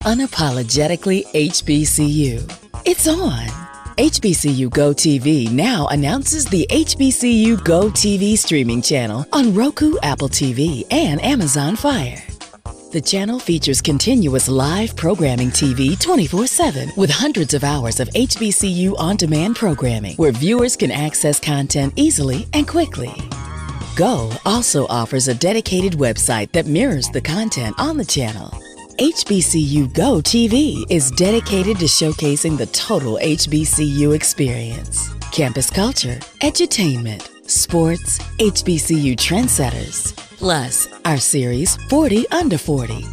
Unapologetically HBCU. It's on. HBCU Go TV now announces the HBCU Go TV streaming channel on Roku, Apple TV, and Amazon Fire. The channel features continuous live programming TV 24/7 with hundreds of hours of HBCU on-demand programming where viewers can access content easily and quickly. Go also offers a dedicated website that mirrors the content on the channel. HBCU Go TV is dedicated to showcasing the total HBCU experience. Campus culture, edutainment, sports, HBCU Trendsetters, plus our series 40 Under 40,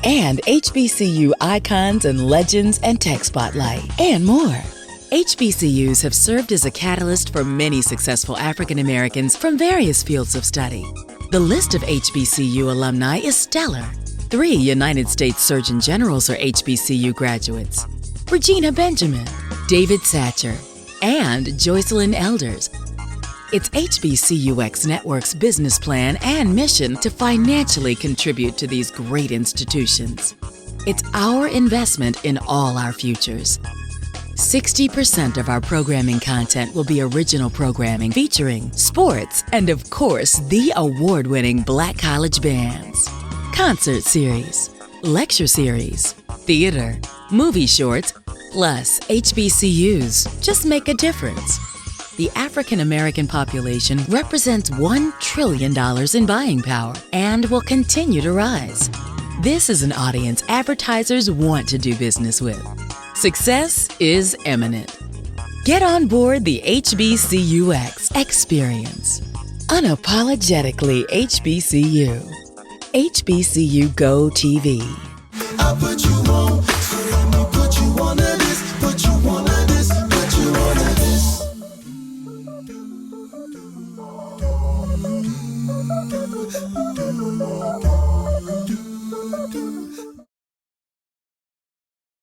and HBCU icons and legends and tech spotlight, and more. HBCUs have served as a catalyst for many successful African Americans from various fields of study. The list of HBCU alumni is stellar. 3 United States Surgeon Generals are HBCU graduates: Regina Benjamin, David Satcher, and Joycelyn Elders. It's HBCUX Network's business plan and mission to financially contribute to these great institutions. It's our investment in all our futures. 60% of our programming content will be original programming featuring sports and, of course, the award-winning Black college bands. Concert series, lecture series, theater, movie shorts, plus HBCUs just make a difference. The African American population represents $1 trillion in buying power and will continue to rise. This is an audience advertisers want to do business with. Success is imminent. Get on board the HBCUX experience. Unapologetically HBCU. HBCU Go TV. I put you on, so let me put you on to this, put you on to this, put you on to this.